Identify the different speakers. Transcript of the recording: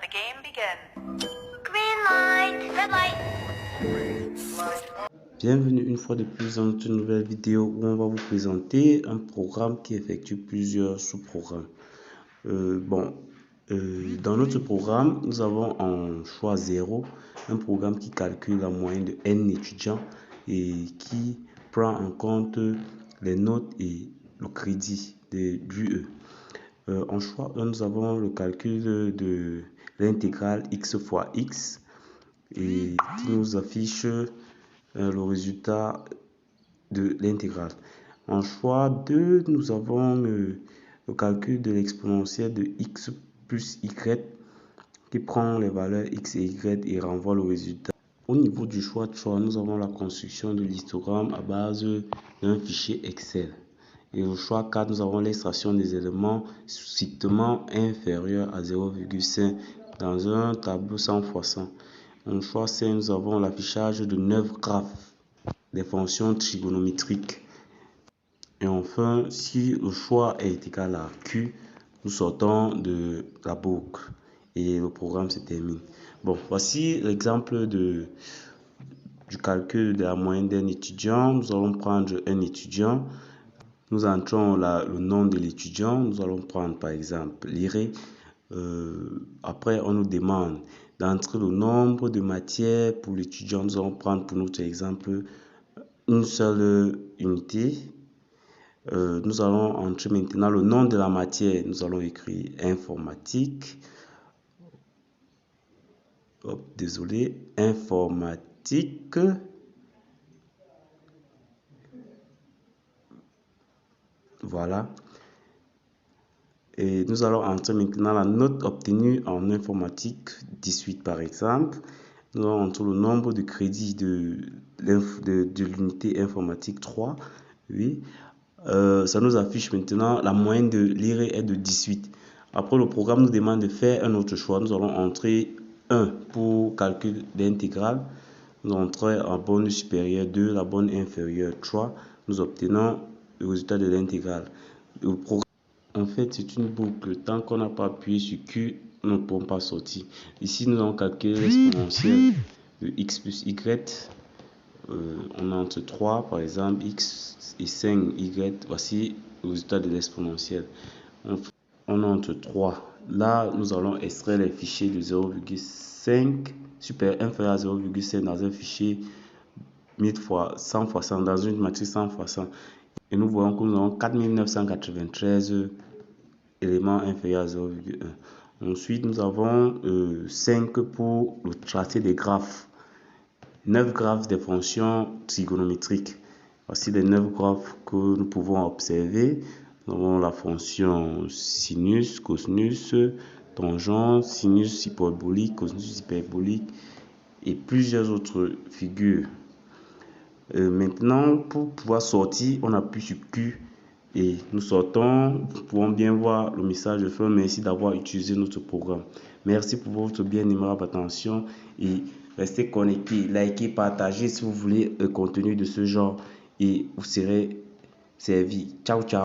Speaker 1: the game begin.
Speaker 2: Green light, red light.
Speaker 3: Bienvenue une fois de plus dans notre nouvelle vidéo où on va vous présenter un programme qui effectue plusieurs sous-programmes. Dans notre programme, nous avons en choix 0 un programme qui calcule la moyenne de N étudiants et qui prend en compte les notes et le crédit de l'UE. En choix 1, nous avons le calcul de l'intégrale x fois x et qui nous affiche le résultat de l'intégrale. En choix 2, nous avons le calcul de l'exponentielle de x plus y qui prend les valeurs x et y et renvoie le résultat. Au niveau du choix 3, nous avons la construction de l'histogramme à base d'un fichier Excel. Et au choix 4, nous avons l'extraction des éléments strictement inférieurs à 0,5 dans un tableau 100 x 100. En choix 5, nous avons l'affichage de 9 graphes des fonctions trigonométriques. Et enfin, si le choix est égal à Q, nous sortons de la boucle et le programme se termine. Bon, voici l'exemple du calcul de la moyenne d'un étudiant. Nous allons prendre un étudiant. Nous entrons le nom de l'étudiant. Nous allons prendre par exemple l'IRE. Après, on nous demande d'entrer le nombre de matières pour l'étudiant. Nous allons prendre pour notre exemple une seule unité. Nous allons entrer maintenant le nom de la matière. Nous allons écrire informatique. Informatique. Voilà. Et nous allons entrer maintenant la note obtenue en informatique 18 par exemple. Nous allons entrer le nombre de crédits de l'unité informatique 3. Oui. Ça nous affiche maintenant la moyenne de l'IRE est de 18. Après, le programme nous demande de faire un autre choix. Nous allons entrer 1 pour calcul d'intégrale. Nous entrons en borne supérieure 2, la borne inférieure 3. Nous obtenons le résultat de l'intégrale. En fait, c'est une boucle. Tant qu'on n'a pas appuyé sur Q, nous ne pouvons pas sortir. Ici, nous allons calculer l'exponentielle de x plus y. On a entre 3, par exemple, x et 5, y. Voici le résultat de l'exponentielle. On a entre 3. Là, nous allons extraire les fichiers de 0,5 inférieur à 0,5 dans un fichier 1000 fois 100 fois 100 dans une matrice 100 fois 100. Et nous voyons que nous avons 4993 éléments inférieurs à 0,1. Ensuite, nous avons 5 pour le tracé des graphes. 9 graphes des fonctions trigonométriques. Voici les 9 graphes que nous pouvons observer. Nous avons la fonction sinus, cosinus, tangente, sinus hyperbolique, cosinus hyperbolique et plusieurs autres figures. Maintenant, pour pouvoir sortir, on appuie sur Q et nous sortons. Nous pouvons bien voir le message de fin. Merci d'avoir utilisé notre programme. Merci pour votre bien aimable attention et restez connectés, likez, partagez si vous voulez un contenu de ce genre et vous serez servi. Ciao, ciao.